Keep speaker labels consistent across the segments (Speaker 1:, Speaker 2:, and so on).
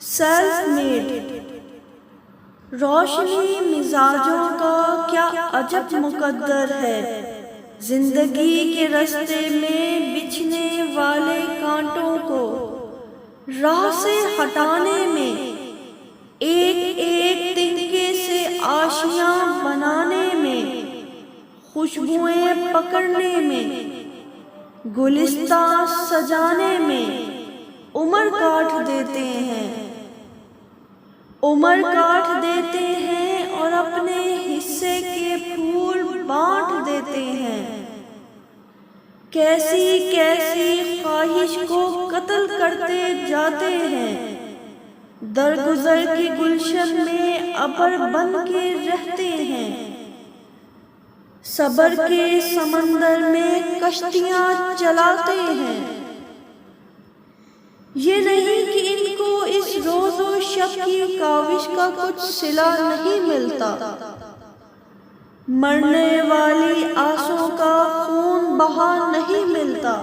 Speaker 1: Self made روشنی مزاجوں کا کیا عجب مقدر ہے، زندگی کے رستے میں بچھنے والے کانٹوں کو راہ سے ہٹانے میں، ایک ایک تنکے سے آشیاں بنانے میں، خوشبوئیں پکڑنے میں، گلستاں سجانے میں عمر کاٹ دیتے ہیں، اور اپنے حصے کے پھول بانٹ دیتے ہیں۔ کیسی کیسی خواہش کو قتل کرتے جاتے ہیں، درگزر کی گلشن میں ابر بن کے رہتے ہیں، صبر کے سمندر میں کشتیاں چلاتے ہیں۔ یہ نہیں کہ ان کو اس روز و شب کی کاوش کا کچھ صلہ نہیں ملتا، مرنے والی آسوں کا خون بہا نہیں ملتا۔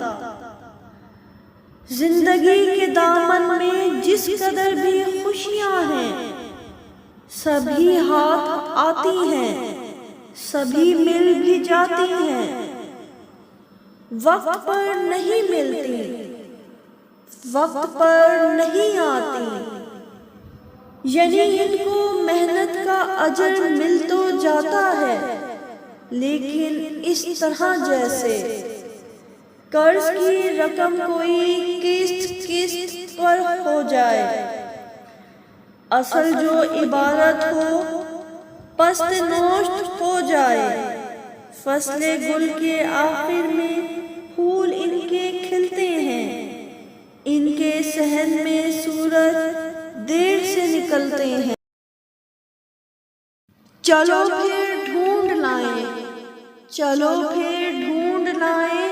Speaker 1: زندگی کے دامن میں جس قدر بھی خوشیاں ہیں، سبھی ہاتھ آتی ہیں، سبھی مل بھی جاتی ہیں، وقت پر نہیں ملتی، وقت پر نہیں آتی۔ یعنی ان کو محنت کا اجر مل تو جاتا ہے، لیکن اس طرح جیسے قرض کی رقم کوئی قسط پر ہو جائے، اصل جو عبارت ہو پست نوشت ہو جائے۔ فصل گل کے آخر میں پھول ان کے کھلتے ہیں، ان کے صحن میں سورج دیر سے نکلتے ہیں۔ چلو پھر ڈھونڈ لائیں، چلو پھر ڈھونڈ لائیں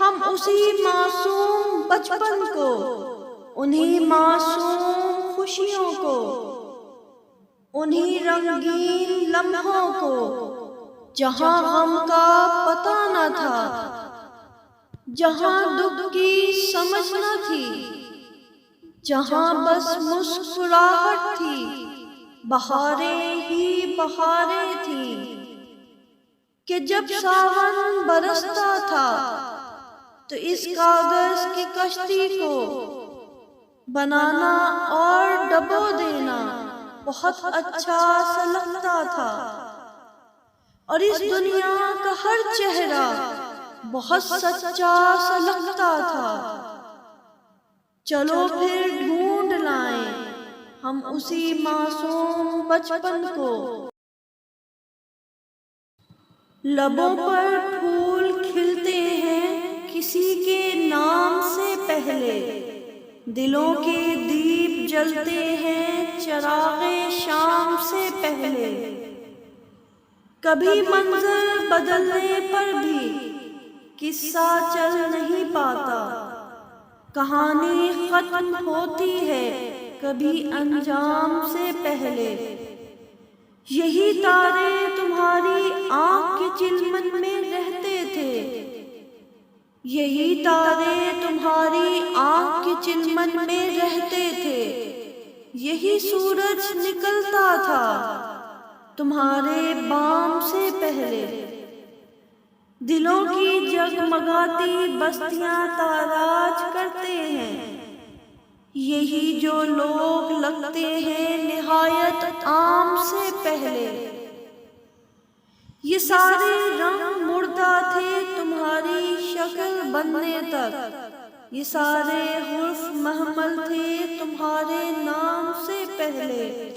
Speaker 1: ہم اسی معصوم بچپن کو، انہی معصوم خوشیوں کو، انہی رنگین لمحوں کو، جہاں غم کا پتہ نہ تھا، جہاں دکھ کی سمجھ نہ تھی، جہاں بس مسکراہٹ تھی، بہاریں ہی بہاریں تھیں۔ کہ جب ساون برستا تھا تو اس کاغذ کی کشتی کو بنانا اور ڈبو دینا بہت اچھا سا لگتا تھا، اور اس دنیا کا ہر چہرہ بہت سچا سا لگتا تھا۔ چلو پھر ڈھونڈ لائیں ہم اسی معصوم بچپن کو۔ لبوں پر پھول کھلتے ہیں کسی کے نام سے پہلے، دلوں کے دیپ جلتے ہیں چراغ شام سے پہلے۔ کبھی منظر بدلنے پر بھی قصہ چل نہیں پاتا، کہانی ختم ہوتی ہے کبھی انجام سے پہلے۔ یہی تارے تمہاری آنکھ کی چلمن میں رہتے تھے، یہی تارے تمہاری آنکھ کی چلمن میں رہتے تھے، یہی سورج نکلتا تھا تمہارے بام سے پہلے۔ دلوں کی جگمگاتی بستیاں تاراج کرتے ہیں، یہی جو لوگ لگتے ہیں نہایت عام سے پہلے۔ یہ سارے رنگ مردہ تھے تمہاری شکل بننے تک، یہ سارے حرف محمل تھے تمہارے نام سے پہلے۔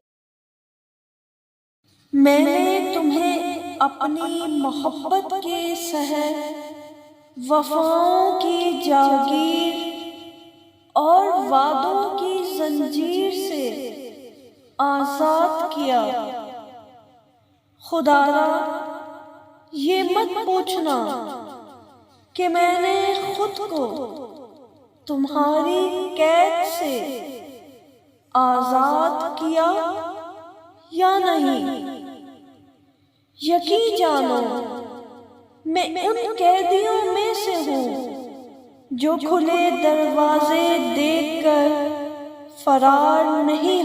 Speaker 1: میں نے تمہیں اپنی محبت کے سحر، وفاؤں کی جاگیر اور وعدوں کی زنجیر سے آزاد کیا۔ خدایا یہ مت پوچھنا کہ میں نے خود کو تمہاری قید سے آزاد کیا یا نہیں۔ یقین جانو میں ان قیدیوں میں سے ہوں جو کھلے دروازے دیکھ کر فرار نہیں